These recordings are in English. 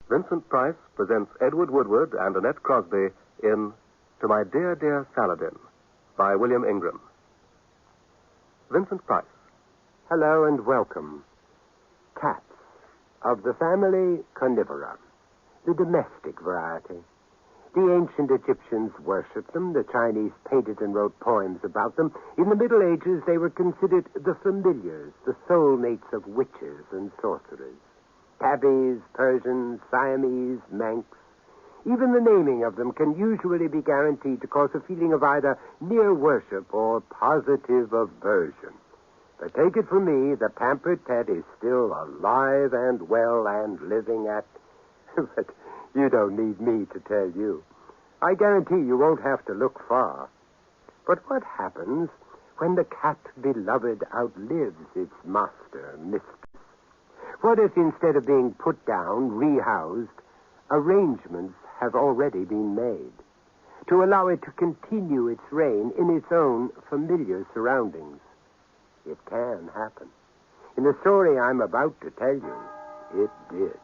Vincent Price presents Edward Woodward and Annette Crosby in To My Dear, Dear Saladin by William Ingram. Vincent Price. Hello and welcome. Cats of the family Carnivora, the domestic variety. The ancient Egyptians worshipped them. The Chinese painted and wrote poems about them. In the Middle Ages, they were considered the familiars, the soulmates of witches and sorcerers. Tabbies, Persians, Siamese, Manx. Even the naming of them can usually be guaranteed to cause a feeling of either near worship or positive aversion. But take it from me, the pampered pet is still alive and well and living at... But you don't need me to tell you. I guarantee you won't have to look far. But what happens when the cat beloved outlives its master, mistress? What if instead of being put down, rehoused, arrangements have already been made to allow it to continue its reign in its own familiar surroundings? It can happen. In the story I'm about to tell you, it did.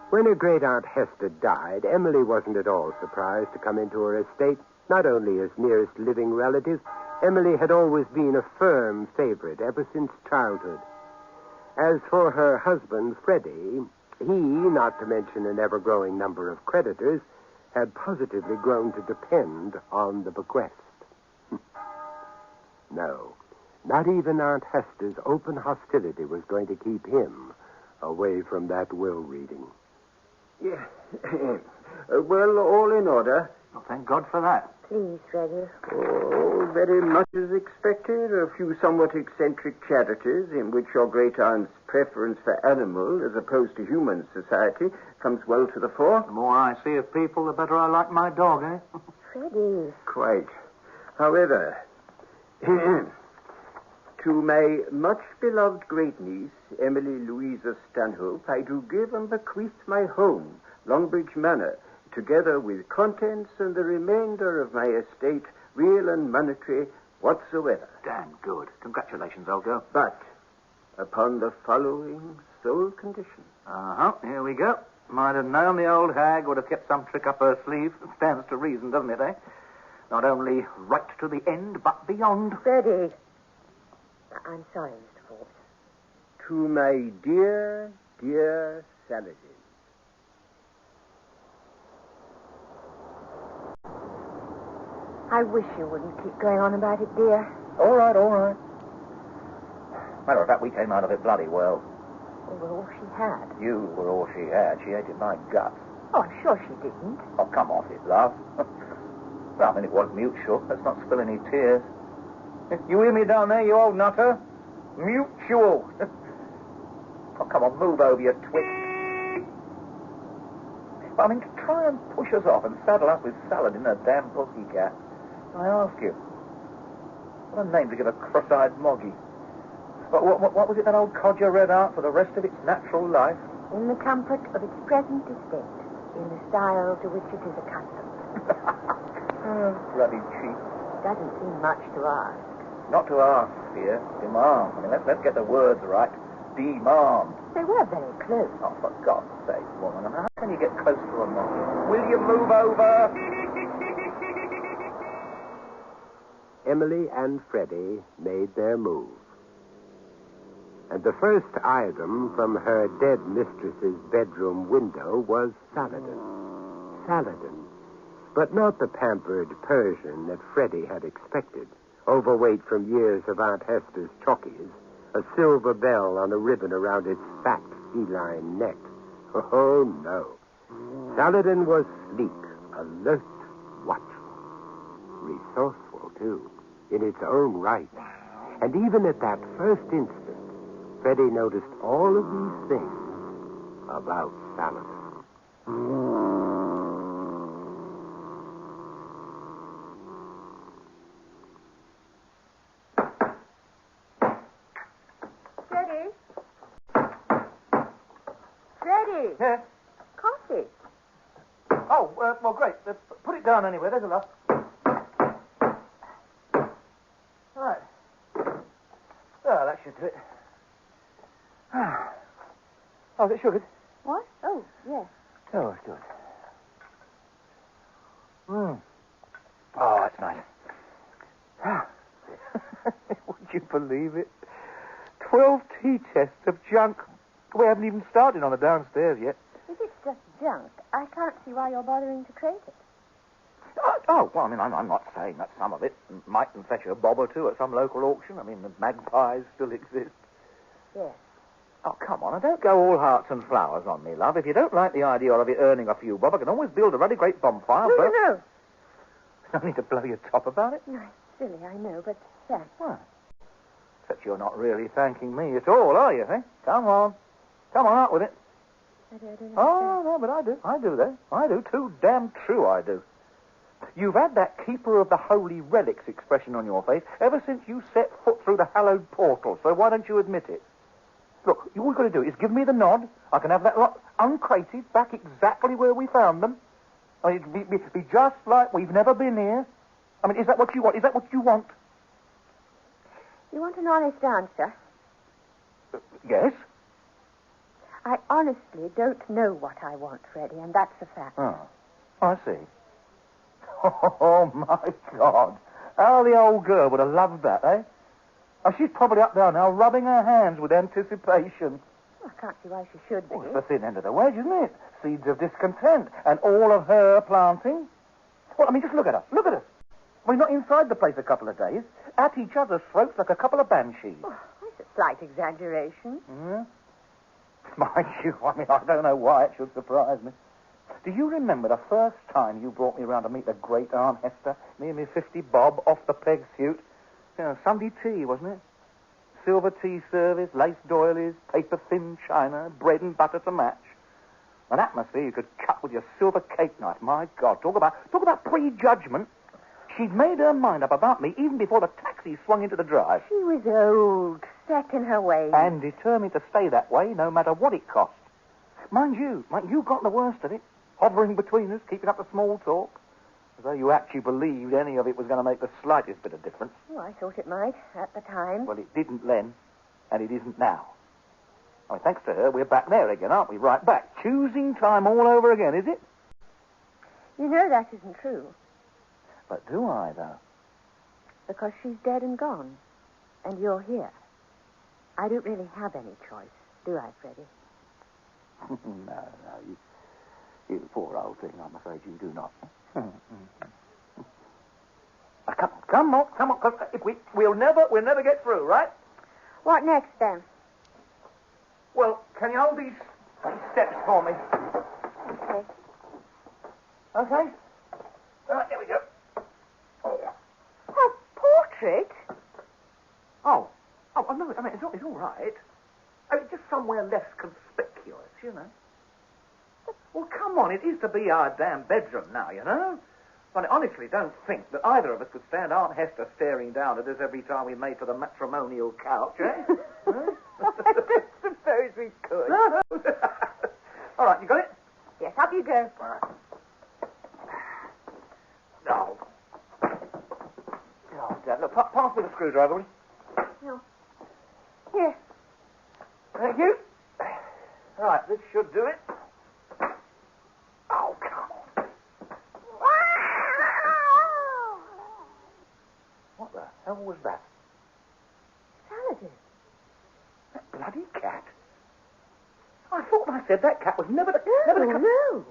When her great-aunt Hester died, Emily wasn't at all surprised to come into her estate. Not only as nearest living relative, Emily had always been a firm favorite ever since childhood. As for her husband, Freddie, he, not to mention an ever-growing number of creditors, had positively grown to depend on the bequest. No, not even Aunt Hester's open hostility was going to keep him away from that will reading. Yeah. Well, all in order. Well, thank God for that. Please, Freddie. Oh, very much as expected. A few somewhat eccentric charities in which your great-aunt's preference for animal as opposed to human society comes well to the fore. The more I see of people, the better I like my dog, eh? Freddie. Quite. However, to my much-beloved great-niece, Emily Louisa Stanhope, I do give and bequeath my home, Longbridge Manor, together with contents and the remainder of my estate, real and monetary, whatsoever. Damn good. Congratulations, old girl. But upon the following sole condition. Here we go. Might have known the old hag would have kept some trick up her sleeve. Stands to reason, doesn't it, eh? Not only right to the end, but beyond. Freddie. I'm sorry, Mr. Forbes. To my dear, dear Saladin. I wish you wouldn't keep going on about it, dear. All right. Matter of fact, we came out of it bloody well. We were all she had. You were all she had. She hated my guts. Oh, I'm sure she didn't. Oh, come off it, love. Well, I mean, it was mutual. Let's not spill any tears. You hear me down there, you old nutter? Mutual. Oh, come on, move over, you twit. But, I mean, to try and push us off and saddle us with Saladin, a damn pussycat. I ask you. What a name to give a cross-eyed moggy. What was it that old codger read out for the rest of its natural life? In the comfort of its present estate, in the style to which it is accustomed. Oh, bloody cheap. Doesn't seem much to ask. Not to ask, dear. Demand. I mean, let's get the words right. Demand. They were very close. Oh, for God's sake, woman. I mean, how can you get close to a monkey? Will you move over? Emily and Freddie made their move. And the first item from her dead mistress's bedroom window was Saladin. Saladin. But not the pampered Persian that Freddie had expected. Overweight from years of Aunt Hester's chockies. A silver bell on a ribbon around its fat feline neck. Oh, no. Saladin was sleek, alert, watchful. Resourceful, too, in its own right. And even at that first instant, Freddie noticed all of these things about Saladin. Freddie! Yeah? Coffee. Oh, well, great. Put it down anyway. There's enough. Right. Oh, that should do it. Oh, is it sugared? What? Oh, yes. Oh, it's good. Oh, that's nice. Would you believe it? 12 tea chests of junk. We haven't even started on the downstairs yet. If it's just junk, I can't see why you're bothering to crate it. Well, I mean, I'm not saying that some of it mightn't fetch a bob or two at some local auction. I mean, the magpies still exist. Yes. Oh, come on, don't go all hearts and flowers on me, love. If you don't like the idea of it earning a few bob, I can always build a really great bonfire. No. No need to blow your top about it. No, it's silly, I know, but thanks. What? Except you're not really thanking me at all, are you, eh? Come on, out with it. I don't understand. Oh, no, but I do. I do, too damn true I do. You've had that keeper of the holy relics expression on your face ever since you set foot through the hallowed portal, so why don't you admit it? Look, all you've got to do is give me the nod. I can have that lot uncrated back exactly where we found them. I mean, it'd be just like we've never been here. I mean, is that what you want? Is that what you want? You want an honest answer? Yes. I honestly don't know what I want, Freddie, and that's a fact. Oh, I see. Oh, my God. How the old girl would have loved that, eh? Oh, she's probably up there now rubbing her hands with anticipation. I can't see why she should be. Well, it's the thin end of the wedge, isn't it? Seeds of discontent. And all of her planting. Well, I mean, just look at us. Look at us. We're not inside the place a couple of days. At each other's throats like a couple of banshees. Oh, that's a slight exaggeration. Yeah? Mind you, I mean, I don't know why it should surprise me. Do you remember the first time you brought me around to meet the great Aunt Hester? Me and me 50 bob off the peg suit. You know, Sunday tea, wasn't it? Silver tea service, lace doilies, paper-thin china, bread and butter to match. An atmosphere you could cut with your silver cake knife. My God, talk about prejudgment. She'd made her mind up about me even before the taxi swung into the drive. She was old, set in her ways. And determined to stay that way no matter what it cost. Mind you got the worst of it. Hovering between us, keeping up the small talk. As though you actually believed any of it was going to make the slightest bit of difference. Oh, I thought it might, at the time. Well, it didn't then, and it isn't now. I mean, thanks to her, we're back there again, aren't we? Right back. Choosing time all over again, is it? You know that isn't true. But do I, though? Because she's dead and gone. And you're here. I don't really have any choice, do I, Freddie? No, you poor old thing, I'm afraid you do not. Come on, because we'll never get through, right? What next, then? Well, can you hold these steps for me? Okay. Okay? All right, here we go. Oh, yeah. A portrait? Oh, no, I mean, it's all right. I mean, just somewhere less conspicuous, you know. Well, come on, it is to be our damn bedroom now, you know? I honestly don't think that either of us could stand Aunt Hester staring down at us every time we made for the matrimonial couch, eh? I don't suppose we could. All right, you got it? Yes, up you go. All right. No. Oh, Dad, look, pass me the screwdriver, will you? No. Here. Thank you. All right, this should do it. Oh, come on. What the hell was that? Saladin. That bloody cat. I thought I said that cat was never to... No.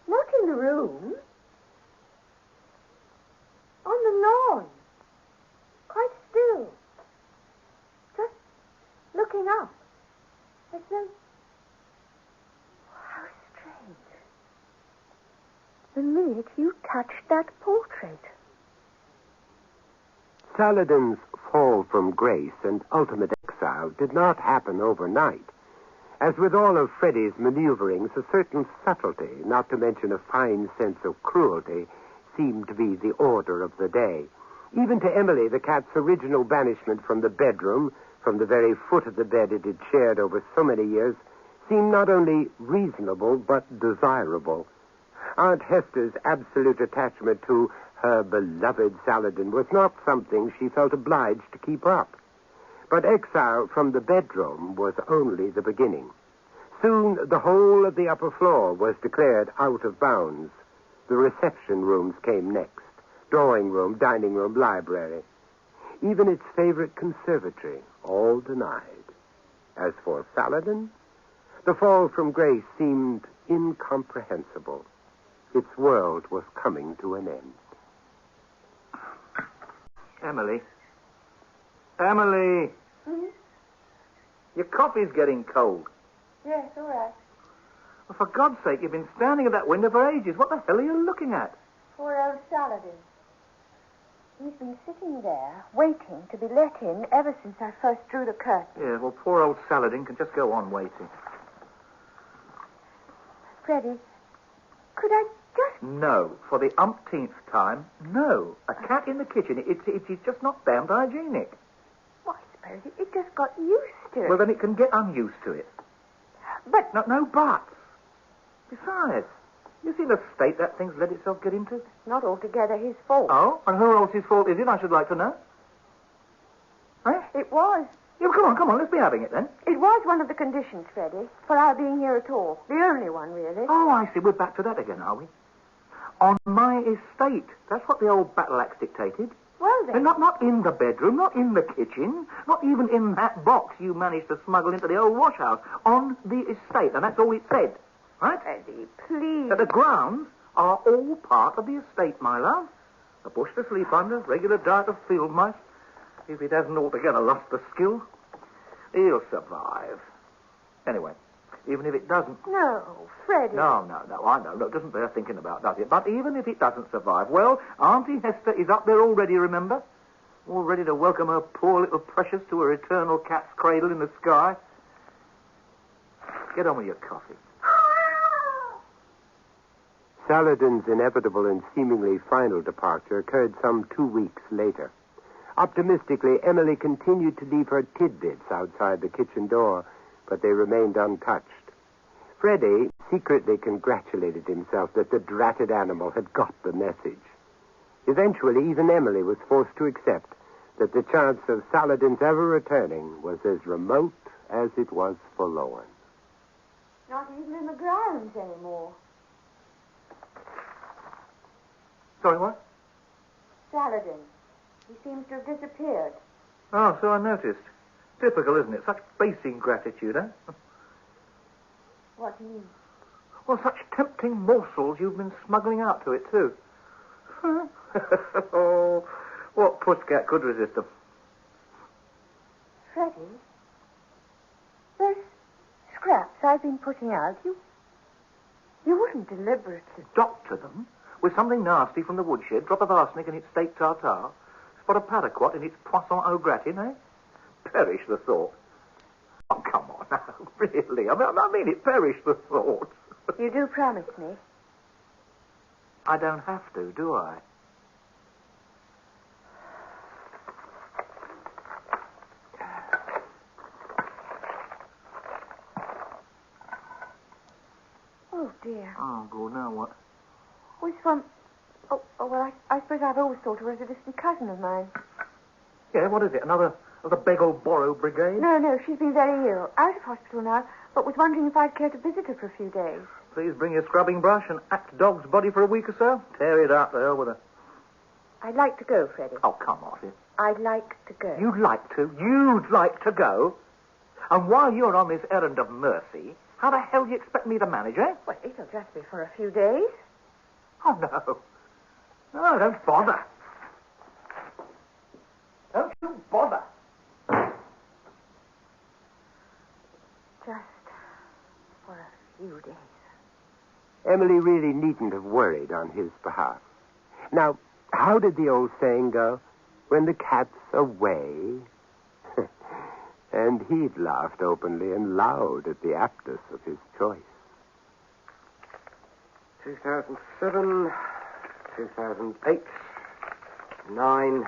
Not in the room. On the lawn. Quite still. Just looking up. As though... How strange. The minute you touched that portrait. Saladin's fall from grace and ultimate exile did not happen overnight. As with all of Freddie's maneuverings, a certain subtlety, not to mention a fine sense of cruelty, seemed to be the order of the day. Even to Emily, the cat's original banishment from the bedroom, from the very foot of the bed it had shared over so many years, seemed not only reasonable, but desirable. Aunt Hester's absolute attachment to her beloved Saladin was not something she felt obliged to keep up. But exile from the bedroom was only the beginning. Soon the whole of the upper floor was declared out of bounds. The reception rooms came next. Drawing room, dining room, library. Even its favorite conservatory, all denied. As for Saladin, the fall from grace seemed incomprehensible. Its world was coming to an end. Emily. Emily! Hmm? Your coffee's getting cold. Yes, all right. Well, for God's sake, you've been standing at that window for ages. What the hell are you looking at? Poor old Saladin. He's been sitting there, waiting to be let in ever since I first drew the curtain. Yeah, well, poor old Saladin can just go on waiting. Freddie, could I just... No. For the umpteenth time, no. A cat in the kitchen, it's just not damned hygienic. Well, I suppose it just got used to it. Well, then it can get unused to it. But... No buts. Besides, you see the state that thing's let itself get into? Not altogether his fault. Oh? And who else's fault is it, I should like to know? Eh? It was. Yeah, well, come on, let's be having it then. It was one of the conditions, Freddie, for our being here at all. The only one, really. Oh, I see. We're back to that again, are we? On my estate. That's what the old battle axe dictated. Well, then... And not in the bedroom, not in the kitchen, not even in that box you managed to smuggle into the old wash house. On the estate, and that's all it said. Right? Freddie, please. That the grounds are all part of the estate, my love. A bush to sleep under, regular diet of field mice. If it hasn't altogether lost the skill, he'll survive. Anyway, even if it doesn't... No, Freddie. No, I know. No, it doesn't bear thinking about, does it? But even if it doesn't survive, well, Auntie Hester is up there already, remember? All ready to welcome her poor little precious to her eternal cat's cradle in the sky. Get on with your coffee. Saladin's inevitable and seemingly final departure occurred some 2 weeks later. Optimistically, Emily continued to leave her tidbits outside the kitchen door, but they remained untouched. Freddie secretly congratulated himself that the dratted animal had got the message. Eventually, even Emily was forced to accept that the chance of Saladin's ever returning was as remote as it was forlorn. Not even in the grounds anymore. Sorry, what? Saladin. He seems to have disappeared. Oh, so I noticed. Typical, isn't it? Such base ingratitude, eh? What do you mean? Well, such tempting morsels you've been smuggling out to it, too. Oh, what pusscat could resist them? Freddie, those scraps I've been putting out, you wouldn't deliberately... Doctor them with something nasty from the woodshed, drop of arsenic in its steak tartare, spot of paraquat in its poisson au gratin, eh? Perish the thought. Oh, come on, now, really. I mean it, perish the thought. You do promise me? I don't have to, do I? Oh, dear. Oh, good, now what? Oh, it's from... Oh, well, I suppose I've always thought her as a distant cousin of mine. Yeah, what is it? Another of the beg-o-borrow brigade? No, she's been very ill. Out of hospital now, but was wondering if I'd care to visit her for a few days. Please bring your scrubbing brush and act dog's body for a week or so. Tear it out, the hell with her. I'd like to go, Freddie. Oh, come off it. I'd like to go. You'd like to? You'd like to go? And while you're on this errand of mercy, how the hell do you expect me to manage, eh? Well, it'll just be for a few days. Oh, no. No, don't bother. Don't you bother. Just for a few days. Emily really needn't have worried on his behalf. Now, how did the old saying go? When the cat's away... And he'd laughed openly and loud at the aptness of his choice. 2007, 2008, 9,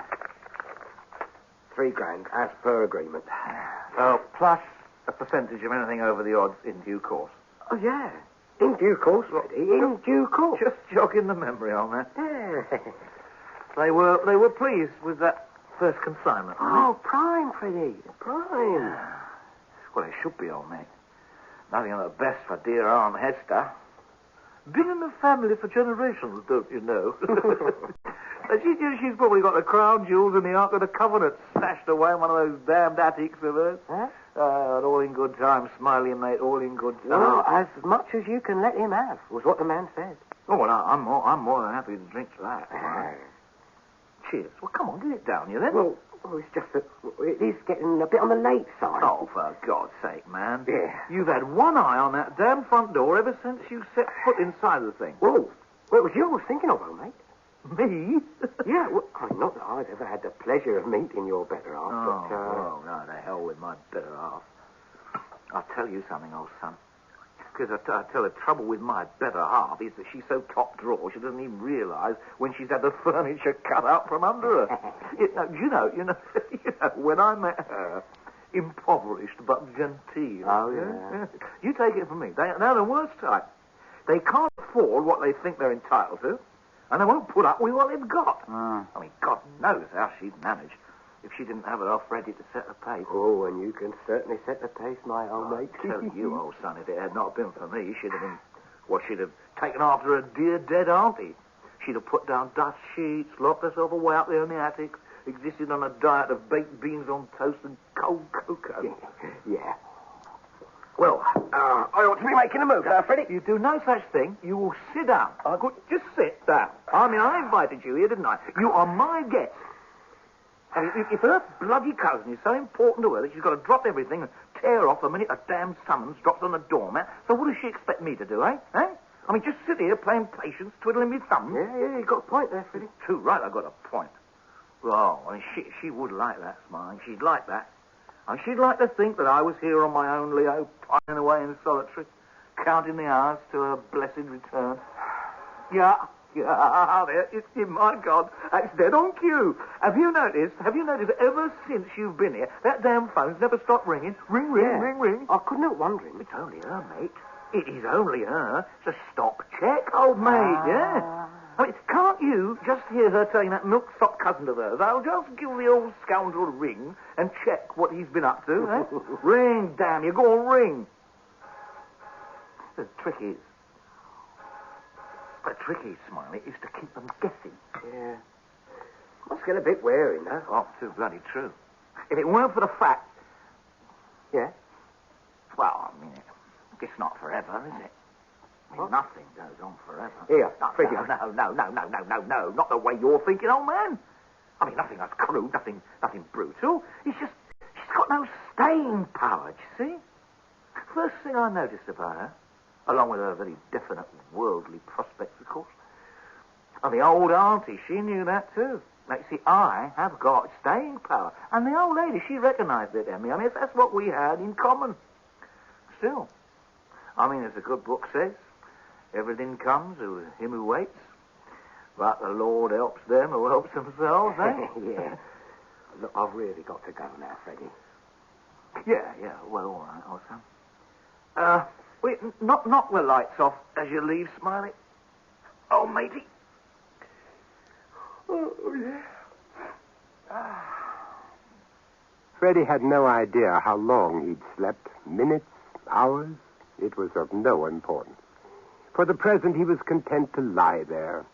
$3,000, as per agreement. Oh, plus a percentage of anything over the odds in due course. Oh, yeah. In due course, Freddie. In due course. Just jogging the memory on that. Yeah. They were pleased with that first consignment. Oh, prime, Freddie. Prime. Well, it should be, old mate. Nothing of the best for dear Aunt Hester. Been in the family for generations, don't you know? She's probably got the crown jewels and the Ark of the Covenant stashed away in one of those damned attics of hers. Huh? All in good time, Smiley, mate, all in good time. Well, as much as you can let him have, was what the man said. Oh, well, I'm more than happy to drink to that. Cheers. Well, come on, get it down, you then. Well, it's just that it is getting a bit on the late side. Oh, for God's sake, man. Yeah. You've had one eye on that damn front door ever since you set foot inside the thing. Whoa. Well, it was you I was thinking of, old mate. Me? Yeah, well, I mean, not that I've ever had the pleasure of meeting your better half, but... Oh, no, the hell with my better half. I'll tell you something, old son. Because I tell the trouble with my better half is that she's so top drawer she doesn't even realise when she's had the furniture cut out from under her. You know, when I met her, impoverished but genteel. Oh, yeah. You take it from me. They're the worst type. They can't afford what they think they're entitled to, and they won't put up with what they've got. I mean, God knows how she'd manage if she didn't have it off ready to set the pace. Oh, and you can certainly set the pace, my old mate. I tell you, old son, if it had not been for me, she'd have taken after her dear dead auntie. She'd have put down dust sheets, locked herself away up there in the attic, existed on a diet of baked beans on toast and cold cocoa. Yeah. Well, I ought to be making a move, Freddie. You do no such thing. You will sit down. Just sit down. I mean, I invited you here, didn't I? You are my guest. I mean, if her bloody cousin is so important to her that she's got to drop everything and tear off the minute a damn summons drops on the doormat, so what does she expect me to do, eh? I mean, just sit here playing patience, twiddling my thumbs. Yeah, you got a point there, Freddie. Too right, I've got a point. Well, I mean, she would like that, Smiley. She'd like that. And she'd like to think that I was here on my own, Leo, pining away in solitary, counting the hours to her blessed return. Yeah, my God, that's dead on cue. Have you noticed, ever since you've been here, that damn phone's never stopped ringing? Ring, ring. I couldn't help wondering. It's only her, mate. It is only her. It's a stock check, old mate, yeah. I mean, can't you just hear her telling that milk-sop cousin of hers, I'll just give the old scoundrel a ring and check what he's been up to, eh? Ring, damn you, go on, ring. The trick is, Smiley, is to keep them guessing. Yeah. Must get a bit wary now. Oh, too bloody true. If it weren't for the fact... Yeah? Well, I mean, it's not forever, is it? I mean, nothing goes on forever. Here, Freddie. No, not the way you're thinking, old man. I mean, nothing that's crude, nothing brutal. It's just, she's got no staying power, do you see? First thing I noticed about her, along with her very definite worldly prospects, of course, and the old auntie, she knew that too. Like, see, I have got staying power. And the old lady, she recognised it, Emmy. I mean, that's what we had in common. Still, I mean, as the good book says, everything comes to him who waits, but the Lord helps them who helps themselves, eh? Yeah. Look, I've really got to go now, Freddie. Yeah, well, all right, old son. Wait, knock the lights off as you leave, Smiley. Oh, matey. Oh, yeah. Freddie had no idea how long he'd slept. Minutes, hours, it was of no importance. For the present, he was content to lie there.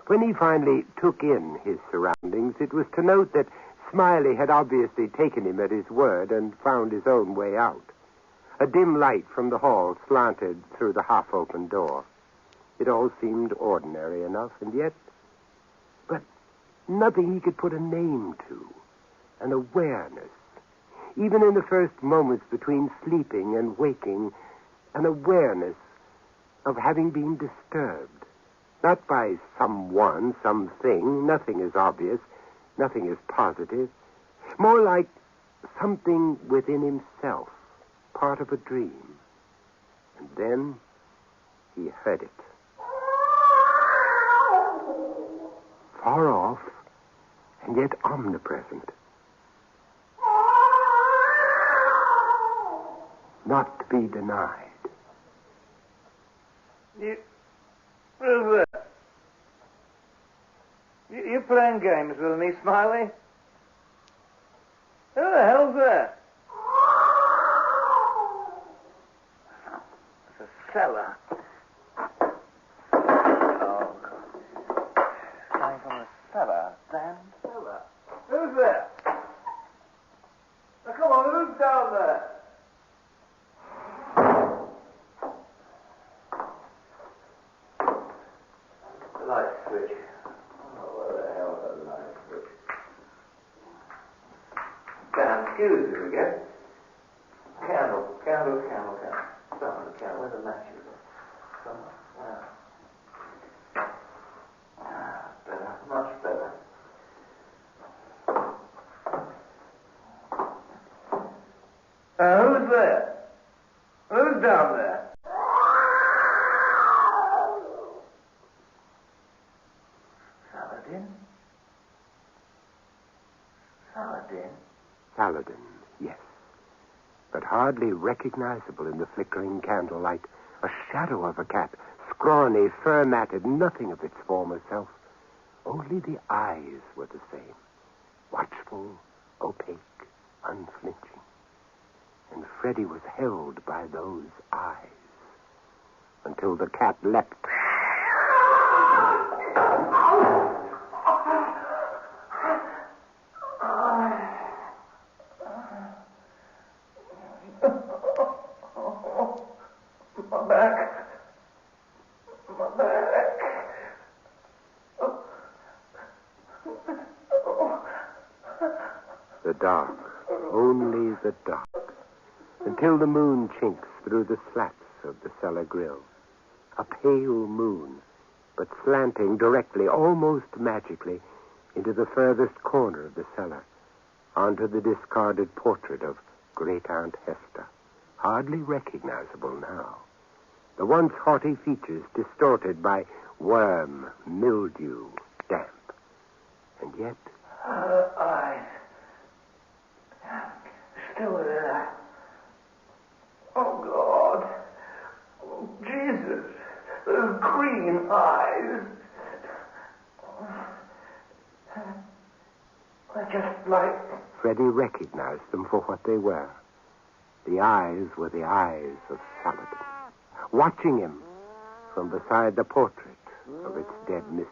When he finally took in his surroundings, it was to note that Smiley had obviously taken him at his word and found his own way out. A dim light from the hall slanted through the half-open door. It all seemed ordinary enough, and yet... But nothing he could put a name to. An awareness. Even in the first moments between sleeping and waking, an awareness of having been disturbed. Not by someone, something. Nothing is obvious. Nothing is positive. More like something within himself. Part of a dream. And then he heard it. Far off, and yet omnipresent. Not to be denied. Who's that? You playing games with me, Smiley? Who the hell's that? light switch. Oh, where the hell's the light switch? Damn fuse again. Candle. Somewhere the candle. Where's the matches? Somewhere. Better. Much better. Who's there? Who's down there? Saladin, yes. But hardly recognizable in the flickering candlelight. A shadow of a cat, scrawny, fur-matted, nothing of its former self. Only the eyes were the same. Watchful, opaque, unflinching. And Freddie was held by those eyes until the cat leapt. The dark, only the dark, until the moon chinks through the slats of the cellar grill. A pale moon, but slanting directly, almost magically, into the furthest corner of the cellar, onto the discarded portrait of Great-Aunt Hester, hardly recognizable now. The once haughty features distorted by worm, mildew, damp. And yet... Her eyes. Still there. Oh, God. Oh, Jesus. Those green eyes. They're just like... Freddie recognized them for what they were. The eyes were the eyes of Saladin, watching him from beside the portrait of its dead mistress.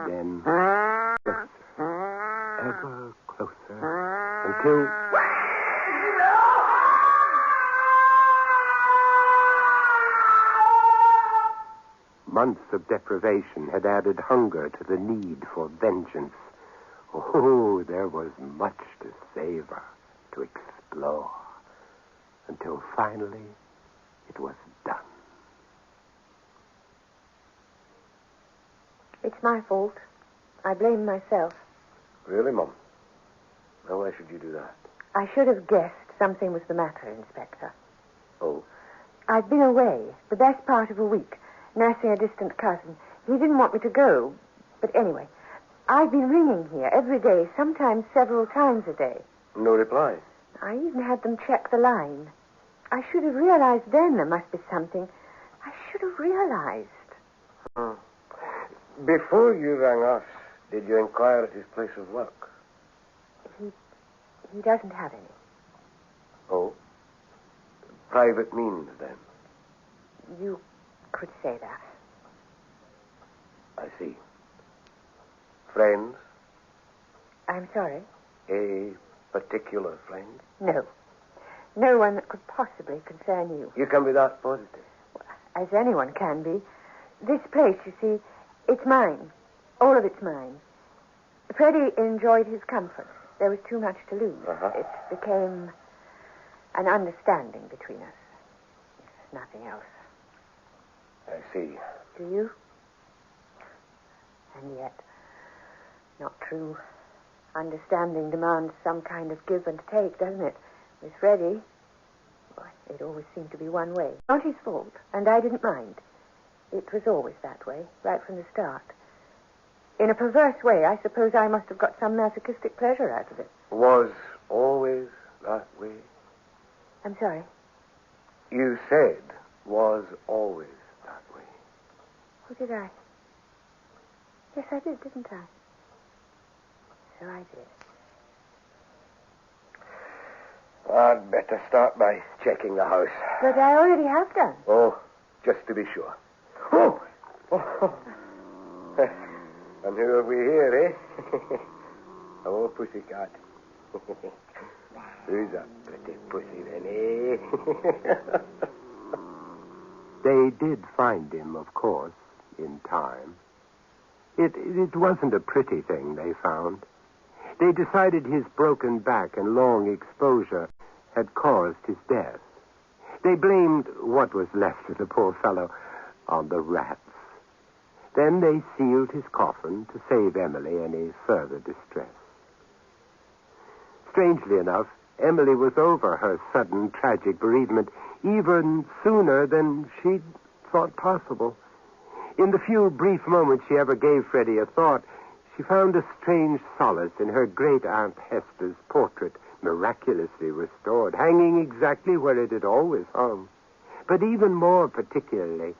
Then closer, ever closer, until... Months of deprivation had added hunger to the need for vengeance. Oh, there was much to savor, to explore, until finally it was done. It's my fault. I blame myself. Really, Mum? Now, why should you do that? I should have guessed something was the matter, Inspector. Oh? I've been away the best part of a week, nursing a distant cousin. He didn't want me to go. But anyway, I've been ringing here every day, sometimes several times a day. No reply? I even had them check the line. I should have realized then there must be something. I should have realized. Before you rang us, did you inquire at his place of work? He doesn't have any. Oh? Private means, then? You could say that. I see. Friends? I'm sorry? A particular friend? No. No one that could possibly concern you. You can be that positive. As anyone can be. This place, you see, it's mine. All of it's mine. Freddie enjoyed his comfort. There was too much to lose. Uh-huh. It became an understanding between us. It's nothing else. I see. Do you? And yet, not true. Understanding demands some kind of give and take, doesn't it? With Freddie, boy, it always seemed to be one way. Not his fault, and I didn't mind. It was always that way, right from the start. In a perverse way, I suppose I must have got some masochistic pleasure out of it. Was always that way? I'm sorry. You said was always that way. Oh, did I? Yes, I did, didn't I? So I did. I'd better start by checking the house. But I already have done. Oh, just to be sure. Oh! And who have we here, eh? Oh, pussycat. Who's that pretty pussy then, eh? They did find him, of course, in time. It wasn't a pretty thing they found. They decided his broken back and long exposure had caused his death. They blamed what was left of the poor fellow on the rats. Then they sealed his coffin to save Emily any further distress. Strangely enough, Emily was over her sudden tragic bereavement even sooner than she'd thought possible. In the few brief moments she ever gave Freddie a thought, she found a strange solace in her great-aunt Hester's portrait, miraculously restored, hanging exactly where it had always hung. But even more particularly,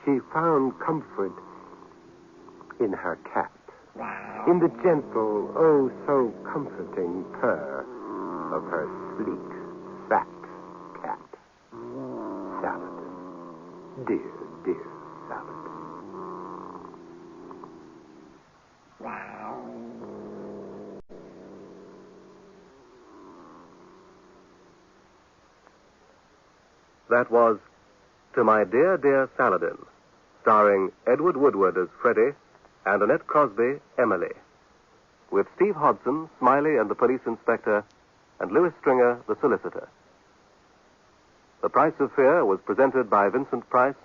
she found comfort in her cat, in the gentle, oh, so comforting purr of her sleek, fat cat. Saladin. Dear, dear Saladin. That was To My Dear, Dear Saladin, starring Edward Woodward as Freddie and Annette Crosby, Emily, with Steve Hodson, Smiley and the police inspector, and Louis Stringer, the solicitor. The Price of Fear was presented by Vincent Price